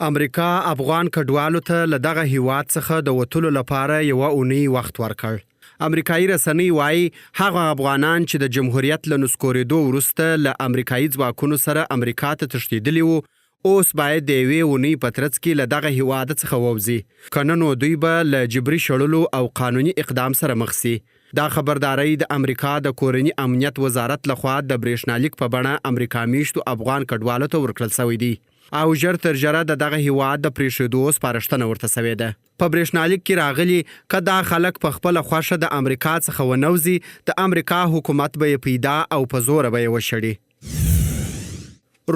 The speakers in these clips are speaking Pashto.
امریکا افغان کډوالو ته له دغه هیواد څخه د وتلو لپاره یوه اونۍ وخت ورکړ. امریکایي رسنۍ وایي هغه افغانان چې د جمهوریت له نسکورېدو وروسته له امریکایي ځواکونو سره امریکا ته تښتېدلي وو اوس باید د یوې اونۍ په ترڅ کې له دغه هیواده څخه ووځي، که نه نو دوی به له جبري شړلو او قانوني اقدام سره مخ سي. دا خبرداری د امریکا د کورني امنیت وزارت لخوا د برېښنالیک په بڼه امریکا میشتو افغان کډوالو ته ورکړل شوی دی او ژر تر ژره د دغه هیواد د پرېښودو سپارښتنه ورته سوې ده. په برېښنالیک کې راغلي که دا خلک په خپله خوښه د امریکا څخه ونوځي د امریکا حکومت به یې پیدا او په زوره به یې وشړي.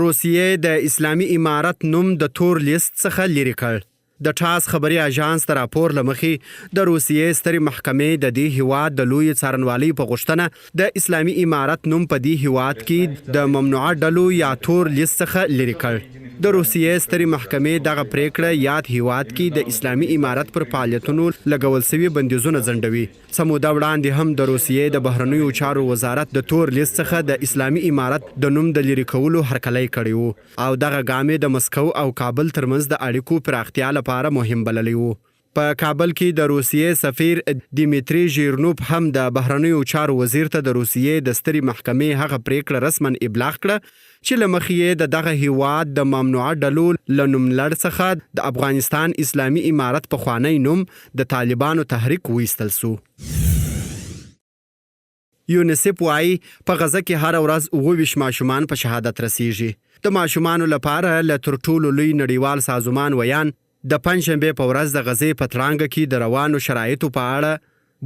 روسیې د اسلامي امارت نوم د تور لیست څخه لرې کړ. د ټاس خبري اژانس د راپور له مخې د روسیې سترې محکمې د دې هیواد د لوی څارنوالۍ په غوښتنه د اسلامي امارت نوم په دې هیواد کې د ممنوعه ډلو یا تور لیست څخه لرې کړ. د روسیې سترې محکمې دغه پریکړه یاد هیواد کې د اسلامي امارت پر فعالیتونو لګول شوي بندیزونه ځنډوي. څه موده وړاندې هم د روسیې د بهرنیو چارو وزارت د تور لیست څخه د اسلامي امارت د نوم د لرې کولو هرکلی کړی و او دغه ګام یې د مسکو او کابل ترمنځ د اړیکو پراختیا لپاره مهم بللی و. په کابل کې د روسیې سفیر دیمیتری ژیرنوف هم د بهرنیو چارو وزیر ته د روسیې د سترې محکمې هغه پریکړه رسما ابلاغ کړه چې له مخې یې د دغه هیواد د ممنوعه ډلو له نوملړ څخه د افغانستان اسلامي امارت پخوانی نوم د طالبانو تحریک وایستل سو. یونیسف وایي په غزه کې هر ورځ 29 ماشومان په شهادت رسیږي. د ماشومانو لپاره له تر ټولو لوی نړیوال سازمان ویان د پنجشنبې په ورځ د غزې په ترانګه کې د روانو شرایطو په اړه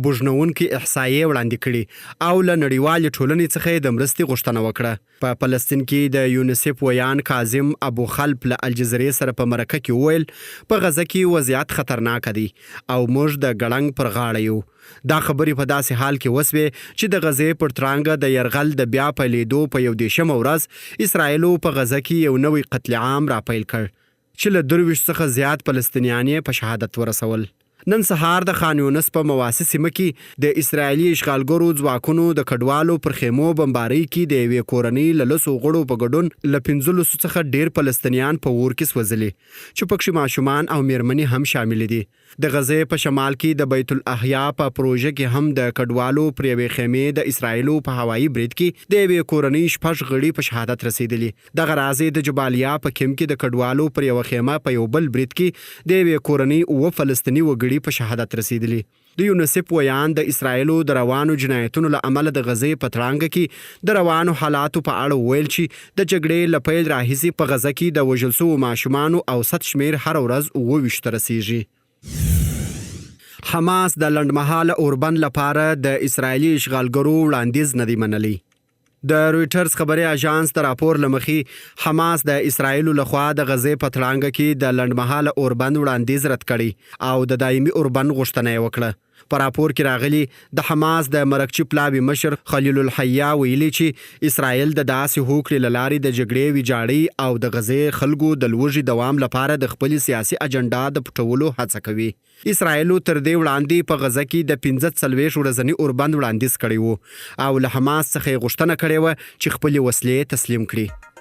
بوژنونکې احصایې وړاندې کړي او له نړیوالې ټولنې څخه د مرستې غوښتنه وکړه. په فلسطین کې د یونیسف ویان کاظم ابو خلف له الجزیرې سره په مرکه کې وویل په غزه کې وضعیت خطرناک دی او موږ د ګړنګ پر غاړه یو. دا خبرې په داسې حال کې وسوې چې د غزې پر ترانګه د یرغل د بیا پیلېدو په 21 ورځ اسرائیلو په غزه کې یو نوی قتل عام راپیل کړ چې له 23 څخه زیات فلسطینیان یې په شهادت ورسول. نن سهار د خان یونس په مواسي سیمه کې د اسرائیلي اشغالګرو ځواکونو د کډوالو پر خیمو بمبارۍ کې د یوې کورنۍ له 10 غړو په ګډون له 15 څخه ډیر فلسطینیان په اور کې سوځلي چې پکې ماشومان او میرمنې هم شامل دي. د غزې په شمال کې د بیت الاحیا په پروژه کې هم د کډوالو پر یوې خیمې د اسرائیلو په هوایي برید کې د یوې کورنۍ 6 غړي په شهادت رسیدلي. دغه راز د جبالیا په کیم کې د کډوالو پر یوه خیمه په یو بل برید کې د یوې کورنۍ 9 فلسطیني وګړي په شهادت رسیدلی. د یونیسف ویان د اسرائیلو د روانو جنایتونو له امله د غزې په ترانګه کې د روانو حالاتو په اړه ویل چې د جګړې له پیل راهیسې په غزه کې د وژل شوو ماشومانو اوسط شمیر هر ورځ 29 ته رسیږي. حماس د لنډمهاله اوربند لپاره د اسرائیلي اشغالګرو وړاندیز نه دی منلی. د رویټرز خبري اژانس د راپور لمخې حماس د اسرائیلو لخوا د غزې په ترانګه کې د لنډمهاله اوربند وړاندیز رد کړي او د دایمي اوربند غوښتنه یې وکړه. په راپور کې راغلي د حماس د مرکچي پلاوي مشر خلیل الحیا ویلي چې اسرائیل د داسې هوکړې له لارې د جګړې ویجاړۍ او د غزې خلکو د لوږې دوام لپاره د خپل سیاسي اجنډا د پټولو هڅه کوي. اسرائیلو تر دې وړاندې په غزه کې د 45 ورځني اوربند وړاندیز کړی وو او له حماس څخه غوښتنه کړې وه چې خپل وسلې تسلیم کړي.